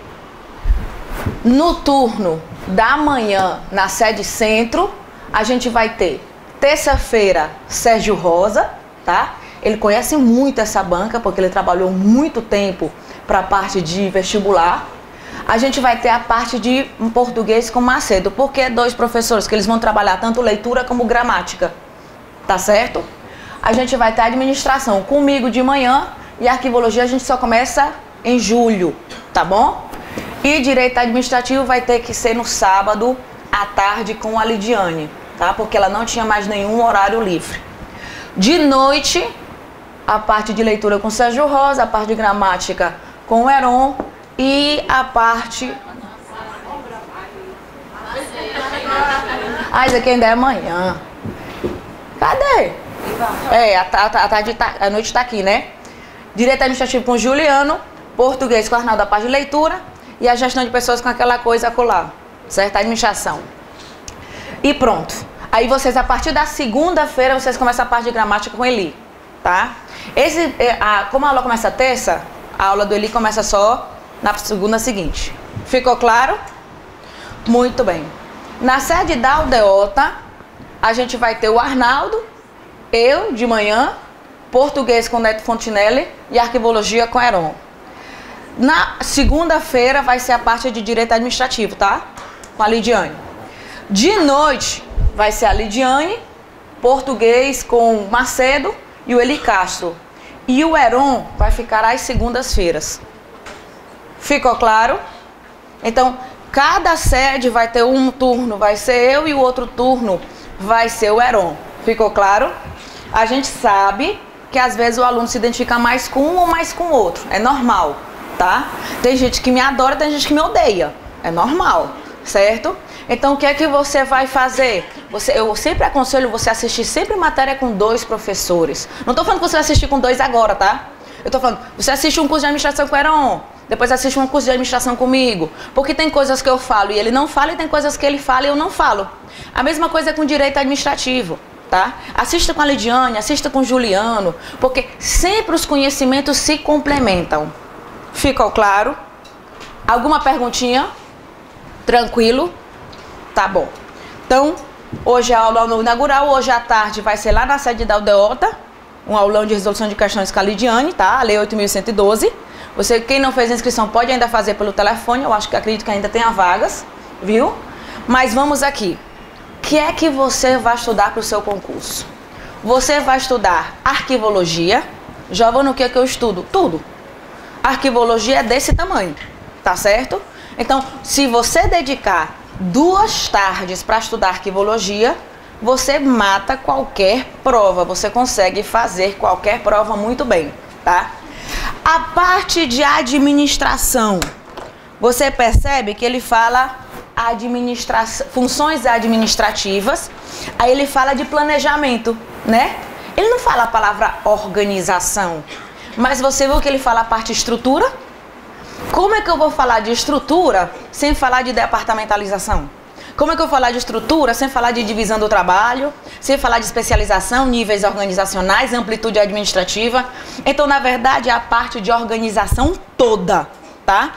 no turno da manhã na sede centro, a gente vai ter terça-feira Sérgio Rosa, tá? Ele conhece muito essa banca porque ele trabalhou muito tempo para a parte de vestibular. A gente vai ter a parte de português com Macedo, porque é 2 professores que eles vão trabalhar tanto leitura como gramática, tá certo? A gente vai ter administração comigo de manhã e arquivologia a gente só começa em julho, tá bom? E direito administrativo vai ter que ser no sábado à tarde com a Lidiane, tá? Porque ela não tinha mais nenhum horário livre. De noite, a parte de leitura com Sérgio Rosa, a parte de gramática com o Heron e a parte... Ah, isso aqui ainda é amanhã. Cadê? A noite tá aqui, né? Direito administrativo com o Juliano, português com o Arnaldo, a parte de leitura, e a gestão de pessoas com aquela coisa acolá, certo? A administração. E pronto. Aí vocês, a partir da segunda-feira, vocês começam a parte de gramática com Eli, tá? Como a aula começa terça, a aula do Eli começa só na segunda seguinte. Ficou claro? Muito bem. Na sede da aldeota, a gente vai ter o Arnaldo, eu de manhã, português com Neto Fontinelli e arquivologia com Heron. Na segunda-feira vai ser a parte de direito administrativo, tá? Com a Lidiane. De noite vai ser a Lidiane, português com Macedo e o Eli Castro. E o Heron vai ficar às segundas-feiras. Ficou claro? Então, cada sede vai ter um turno, vai ser eu, e o outro turno vai ser o Heron. Ficou claro? A gente sabe que às vezes o aluno se identifica mais com um ou mais com o outro. É normal, tá? Tem gente que me adora, tem gente que me odeia. É normal, certo? Então, o que é que você vai fazer? Eu sempre aconselho você assistir sempre matéria com 2 professores. Não estou falando que você vai assistir com 2 agora, tá? Eu estou falando, você assiste um curso de administração com o Heron, depois assiste um curso de administração comigo. Porque tem coisas que eu falo e ele não fala, e tem coisas que ele fala e eu não falo. A mesma coisa com direito administrativo, tá? Assista com a Lidiane, assista com o Juliano, porque sempre os conhecimentos se complementam. Ficou claro? Alguma perguntinha? Tranquilo? Tá bom. Então, hoje é a aula inaugural, hoje à tarde vai ser lá na sede da aldeota, um aulão de resolução de questões com a Lidiane, tá? A Lei 8.112. Você, quem não fez a inscrição, pode ainda fazer pelo telefone, eu acredito que ainda tenha vagas, viu? Mas vamos aqui. O que é que você vai estudar para o seu concurso? Você vai estudar arquivologia. Já vou no que eu estudo? Tudo. Arquivologia é desse tamanho, tá certo? Então, se você dedicar 2 tardes para estudar arquivologia, você mata qualquer prova, você consegue fazer qualquer prova muito bem, tá? A parte de administração, você percebe que ele fala funções administrativas, aí ele fala de planejamento, né? Ele não fala a palavra organização, mas você viu que ele fala a parte estrutura? Como é que eu vou falar de estrutura sem falar de departamentalização? Como é que eu vou falar de estrutura sem falar de divisão do trabalho, sem falar de especialização, níveis organizacionais, amplitude administrativa? Então, na verdade, é a parte de organização toda, tá?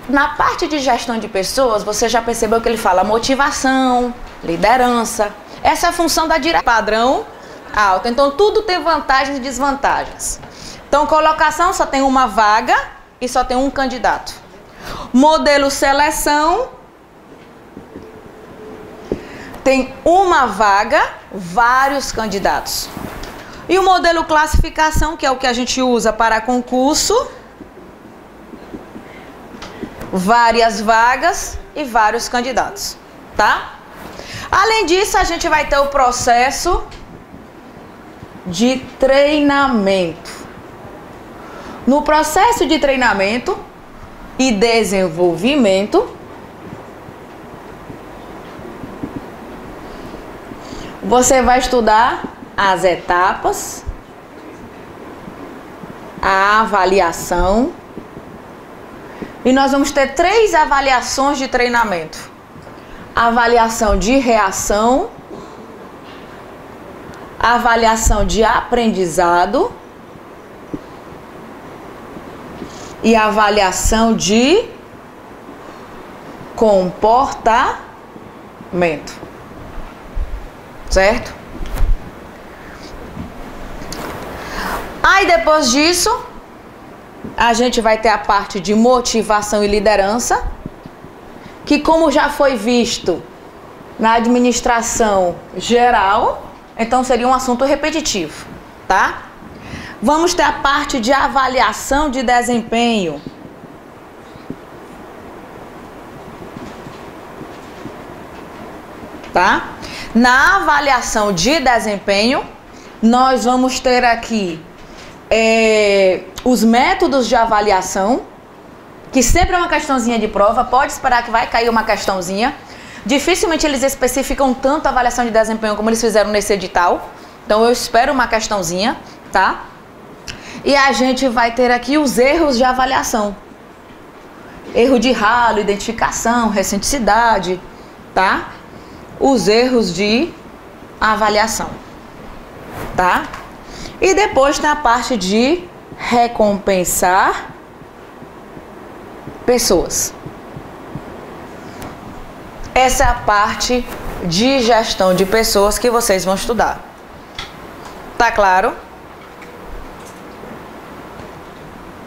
Na parte de gestão de pessoas, você já percebeu que ele fala motivação, liderança. Essa é a função da direção padrão alto. Então, tudo tem vantagens e desvantagens. Então, colocação só tem uma vaga e só tem um candidato. Modelo seleção, tem uma vaga, vários candidatos. E o modelo classificação, que é o que a gente usa para concurso, várias vagas e vários candidatos, tá? Além disso, a gente vai ter o processo de treinamento. No processo de treinamento e desenvolvimento, você vai estudar as etapas, a avaliação, e nós vamos ter 3 avaliações de treinamento. Avaliação de reação, avaliação de aprendizado e avaliação de comportamento. Certo? Aí depois disso, a gente vai ter a parte de motivação e liderança, que como já foi visto na administração geral, então seria um assunto repetitivo, tá? Vamos ter a parte de avaliação de desempenho. Tá? Na avaliação de desempenho, nós vamos ter aqui os métodos de avaliação, que sempre é uma questãozinha de prova, pode esperar que vai cair uma questãozinha. Dificilmente eles especificam tanto a avaliação de desempenho como eles fizeram nesse edital. Então eu espero uma questãozinha, tá? E a gente vai ter aqui os erros de avaliação. Erro de ralo, identificação, recenticidade, tá? Os erros de avaliação, tá? E depois tem a parte de recompensar pessoas. Essa é a parte de gestão de pessoas que vocês vão estudar. Tá claro?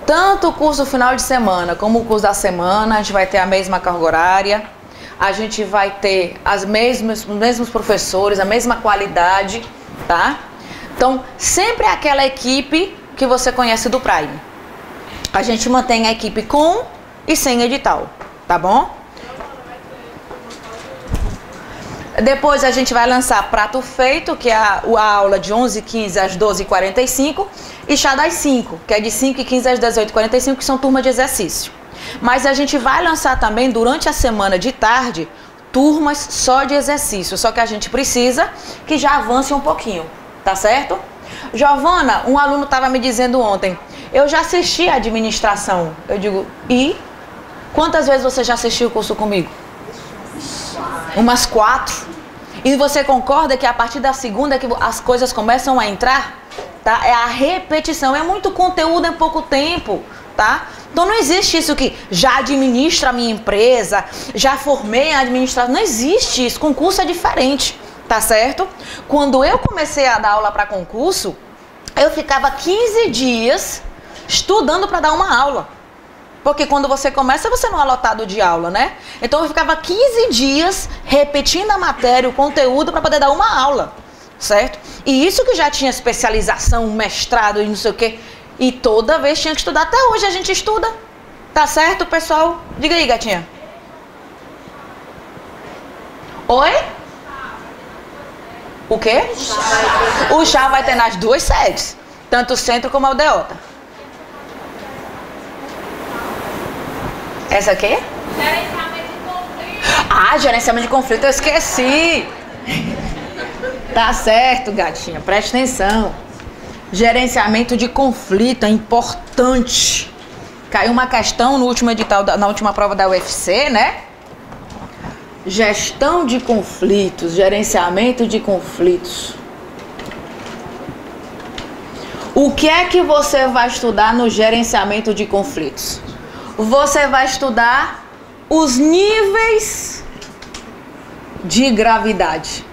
Tanto o curso final de semana como o curso da semana, a gente vai ter a mesma carga horária, a gente vai ter os mesmos professores, a mesma qualidade, tá? Então, sempre aquela equipe que você conhece do Prime. A gente mantém a equipe com e sem edital, tá bom? Depois a gente vai lançar prato feito, que é a aula de 11h15 às 12h45, e chá das 5, que é de 5h15 às 18h45, que são turmas de exercício. Mas a gente vai lançar também, durante a semana de tarde, turmas só de exercício, só que a gente precisa que já avance um pouquinho, tá certo? Giovana, um aluno estava me dizendo ontem, eu já assisti a administração. Eu digo, e? Quantas vezes você já assistiu o curso comigo? Umas 4. E você concorda que a partir da segunda que as coisas começam a entrar, tá? É a repetição, é muito conteúdo em pouco tempo, tá? Então não existe isso que já administro a minha empresa, já formei a administração, não existe isso, concurso é diferente, tá certo? Quando eu comecei a dar aula para concurso, eu ficava 15 dias estudando para dar uma aula. Porque quando você começa, você não é lotado de aula, né? Então eu ficava 15 dias repetindo a matéria, o conteúdo, para poder dar uma aula, certo? E isso que já tinha especialização, mestrado e não sei o quê. E toda vez tinha que estudar. Até hoje a gente estuda. Tá certo, pessoal? Diga aí, gatinha. Oi? O quê? O chá vai ter nas duas sedes. Tanto o centro como a aldeota. Essa aqui? Gerenciamento de conflito. Ah, gerenciamento de conflito, eu esqueci. Tá certo, gatinha. Preste atenção. Gerenciamento de conflito é importante. Caiu uma questão no último edital, na última prova da UFC, né? Gestão de conflitos, gerenciamento de conflitos. O que é que você vai estudar no gerenciamento de conflitos? Você vai estudar os níveis de gravidade.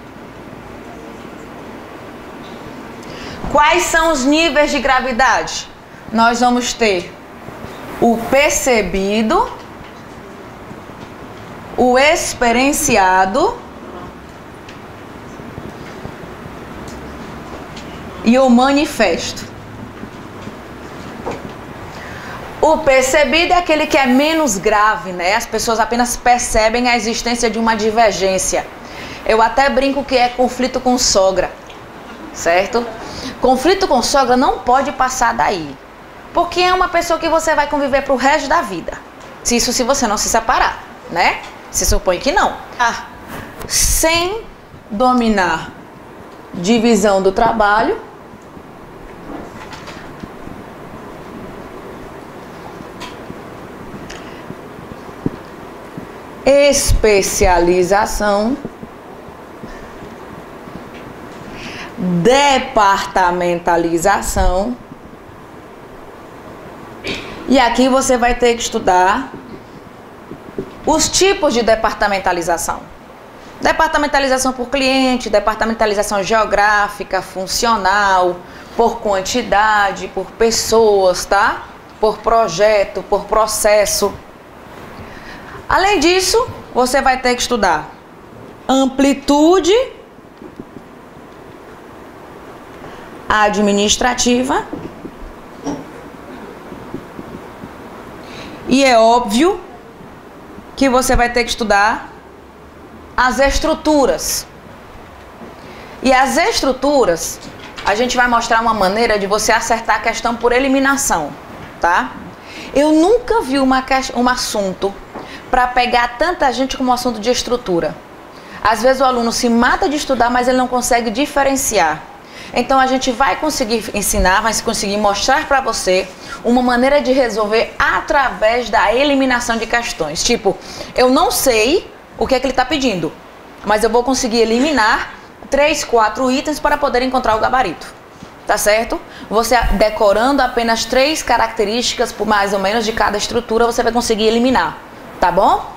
Quais são os níveis de gravidade? Nós vamos ter o percebido, o experienciado e o manifesto. O percebido é aquele que é menos grave, né? As pessoas apenas percebem a existência de uma divergência. Eu até brinco que é conflito com sogra, certo? Conflito com sogra não pode passar daí, porque é uma pessoa que você vai conviver pro resto da vida. Se você não se separar, né? Se supõe que não. Sem dominar divisão do trabalho, especialização, departamentalização. E aqui você vai ter que estudar os tipos de departamentalização. Departamentalização por cliente, departamentalização geográfica, funcional, por quantidade, por pessoas, tá? Por projeto, por processo. Além disso, você vai ter que estudar amplitude administrativa. E é óbvio que você vai ter que estudar as estruturas. E as estruturas, a gente vai mostrar uma maneira de você acertar a questão por eliminação, tá? Eu nunca vi um assunto para pegar tanta gente como um assunto de estrutura. Às vezes o aluno se mata de estudar, mas ele não consegue diferenciar. Então a gente vai conseguir ensinar, vai conseguir mostrar para você uma maneira de resolver através da eliminação de questões. Tipo, eu não sei o que é que ele está pedindo, mas eu vou conseguir eliminar 3, 4 itens para poder encontrar o gabarito. Tá certo? Você decorando apenas 3 características, por mais ou menos, de cada estrutura, você vai conseguir eliminar. Tá bom?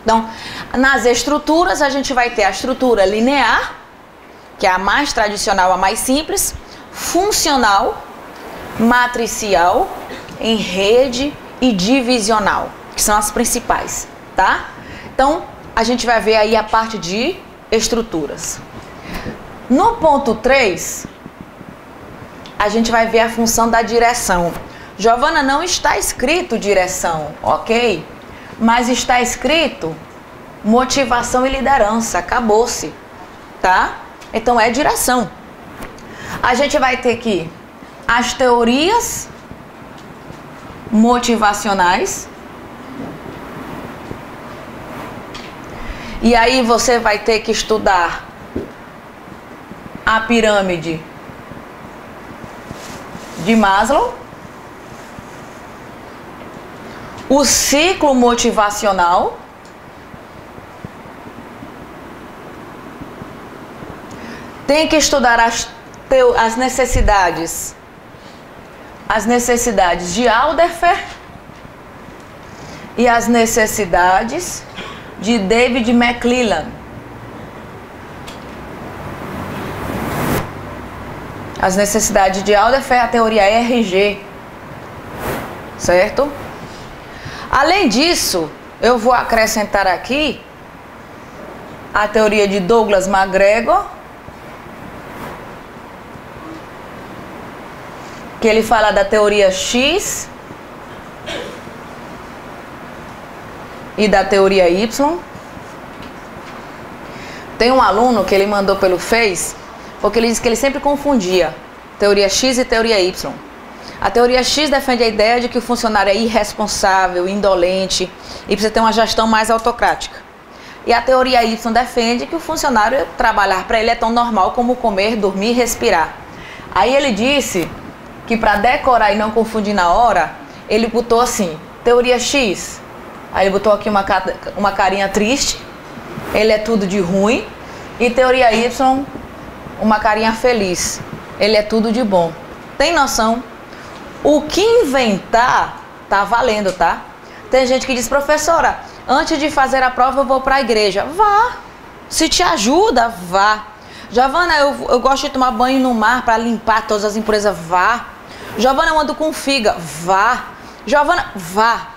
Então, nas estruturas, a gente vai ter a estrutura linear, que é a mais tradicional, a mais simples, funcional, matricial, em rede e divisional, que são as principais, tá? Então, a gente vai ver aí a parte de estruturas. No ponto 3, a gente vai ver a função da direção. Giovana, não está escrito direção, ok? Mas está escrito motivação e liderança, acabou-se, tá? Então é direção. A gente vai ter que as teorias motivacionais. E aí você vai ter que estudar a pirâmide de Maslow, o ciclo motivacional, tem que estudar as necessidades de Alderfer e as necessidades de David McClellan. As necessidades de Alderfer é a teoria RG, certo? Além disso, eu vou acrescentar aqui a teoria de Douglas McGregor, que ele fala da teoria X e da teoria Y. Tem um aluno que ele mandou pelo Face, porque ele disse que ele sempre confundia teoria X e teoria Y. A teoria X defende a ideia de que o funcionário é irresponsável, indolente e precisa ter uma gestão mais autocrática. E a teoria Y defende que o funcionário trabalhar para ele é tão normal como comer, dormir e respirar. Aí ele disse que para decorar e não confundir na hora, ele botou assim, teoria X. Aí ele botou aqui uma carinha triste, ele é tudo de ruim. E teoria Y, uma carinha feliz, ele é tudo de bom. Tem noção? O que inventar tá valendo, tá? Tem gente que diz, professora, antes de fazer a prova eu vou para a igreja. Vá. Se te ajuda, vá. Giovana, eu gosto de tomar banho no mar para limpar todas as impurezas. Vá. Giovana, eu ando com figa. Vá. Giovana, vá.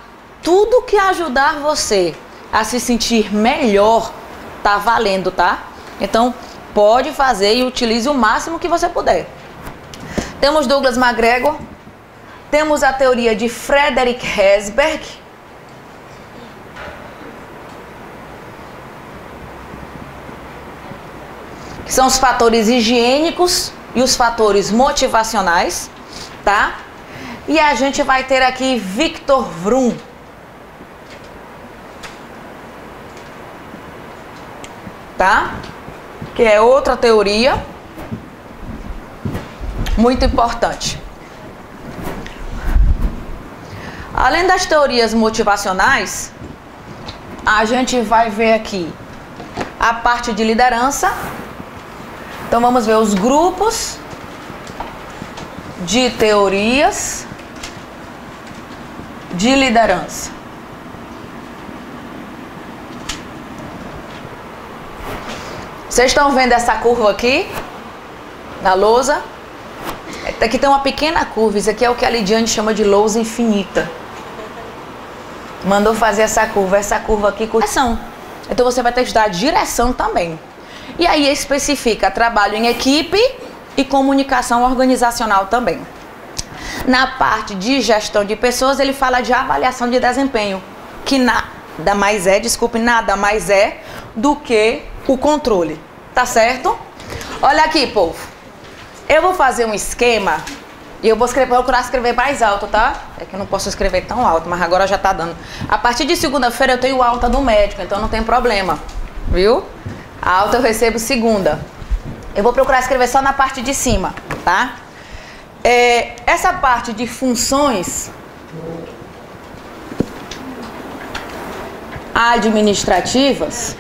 Tudo que ajudar você a se sentir melhor tá valendo, tá? Então, pode fazer e utilize o máximo que você puder. Temos Douglas McGregor. Temos a teoria de Frederick Herzberg. Que são os fatores higiênicos e os fatores motivacionais, tá? E a gente vai ter aqui Victor Vroom. Tá? Que é outra teoria muito importante. Além das teorias motivacionais, a gente vai ver aqui a parte de liderança. Então vamos ver os grupos de teorias de liderança. Vocês estão vendo essa curva aqui na lousa? Aqui tem uma pequena curva, isso aqui é o que a Lidiane chama de lousa infinita. Mandou fazer essa curva aqui com direção. Então você vai ter que estudar direção também. E aí especifica trabalho em equipe e comunicação organizacional também. Na parte de gestão de pessoas, ele fala de avaliação de desempenho, que nada mais é do que o controle, tá certo? Olha aqui, povo. Eu vou fazer um esquema e eu vou procurar escrever mais alto, tá? É que eu não posso escrever tão alto, mas agora já tá dando. A partir de segunda-feira eu tenho alta do médico, então não tem problema, viu? A alta eu recebo segunda. Eu vou procurar escrever só na parte de cima, tá? Essa parte de funções administrativas,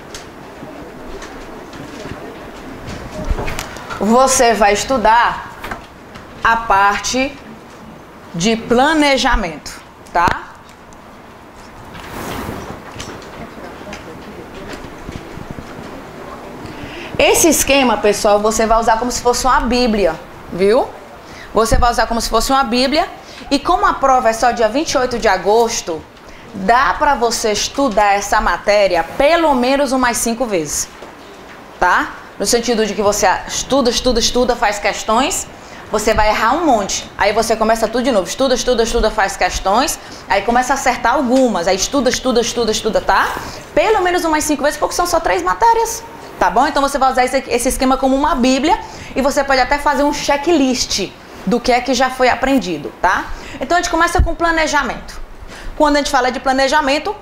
você vai estudar a parte de planejamento, tá? Esse esquema, pessoal, você vai usar como se fosse uma bíblia, viu? Você vai usar como se fosse uma bíblia. E como a prova é só dia 28 de agosto, dá pra você estudar essa matéria pelo menos umas 5 vezes, tá? No sentido de que você estuda, faz questões, você vai errar um monte. Aí você começa tudo de novo, estuda, faz questões, aí começa a acertar algumas, aí estuda, tá? Pelo menos umas 5 vezes, porque são só 3 matérias, tá bom? Então você vai usar esse esquema como uma bíblia e você pode até fazer um checklist do que é que já foi aprendido, tá? Então a gente começa com planejamento. Quando a gente fala de planejamento,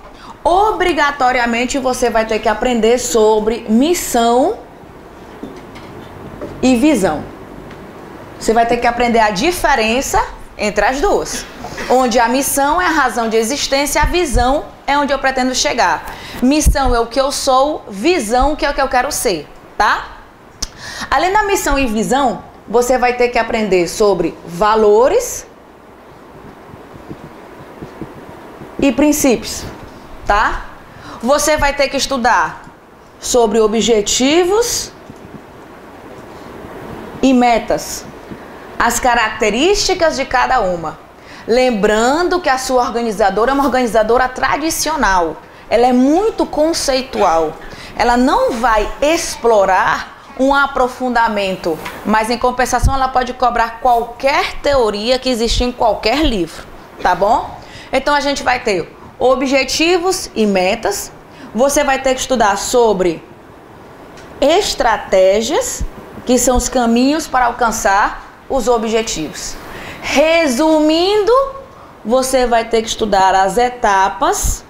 obrigatoriamente você vai ter que aprender sobre missão e visão. Você vai ter que aprender a diferença entre as duas. Onde a missão é a razão de existência, a visão é onde eu pretendo chegar. Missão é o que eu sou, visão que é o que eu quero ser, tá? Além da missão e visão, você vai ter que aprender sobre valores e princípios, tá? Você vai ter que estudar sobre objetivos e metas, as características de cada uma. Lembrando que a sua organizadora é uma organizadora tradicional. Ela é muito conceitual. Ela não vai explorar um aprofundamento, mas em compensação ela pode cobrar qualquer teoria que existe em qualquer livro, tá bom? Então a gente vai ter objetivos e metas. Você vai ter que estudar sobre estratégias, que são os caminhos para alcançar os objetivos. Resumindo, você vai ter que estudar as etapas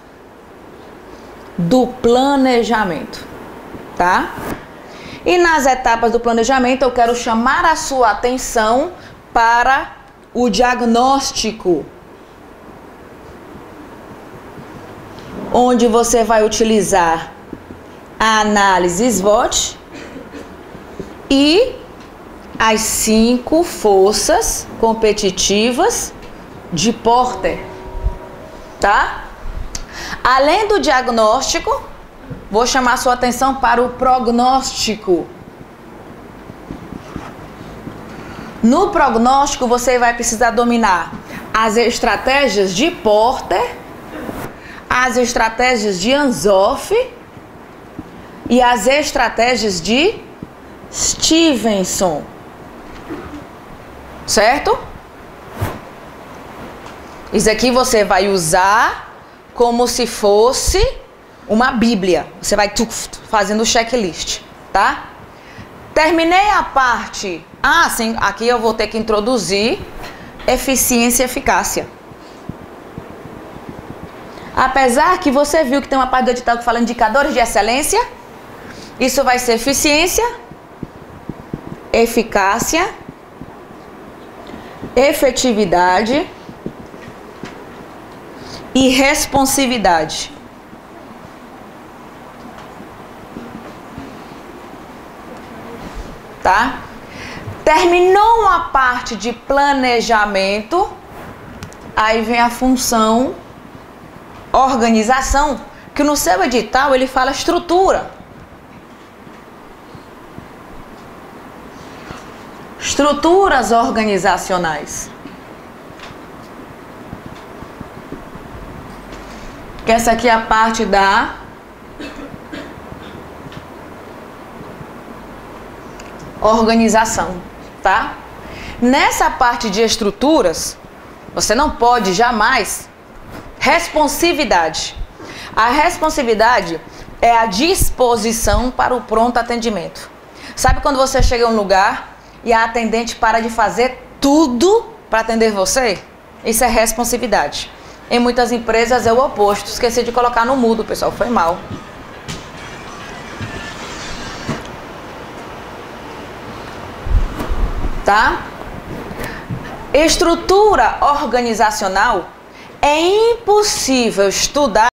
do planejamento, tá? E nas etapas do planejamento eu quero chamar a sua atenção para o diagnóstico, onde você vai utilizar a análise SWOT e as 5 forças competitivas de Porter, tá? Além do diagnóstico, vou chamar sua atenção para o prognóstico. No prognóstico, você vai precisar dominar as estratégias de Porter, as estratégias de Anzoff e as estratégias de Stevenson. Certo? Isso aqui você vai usar como se fosse uma bíblia. Você vai fazendo o checklist, tá? Terminei a parte... Ah, sim, aqui eu vou ter que introduzir eficiência e eficácia. Apesar que você viu que tem uma parte do edital que fala indicadores de excelência, isso vai ser eficiência, eficácia, efetividade e responsividade. Tá? Terminou a parte de planejamento, aí vem a função organização, que no seu edital ele fala estrutura. Estruturas organizacionais. Que essa aqui é a parte da organização, tá? Nessa parte de estruturas, você não pode jamais responsividade. A responsividade é a disposição para o pronto atendimento. Sabe quando você chega a um lugar e a atendente para de fazer tudo para atender você? Isso é responsividade. Em muitas empresas é o oposto. Esqueci de colocar no mudo, pessoal, foi mal. Tá? Estrutura organizacional é impossível estudar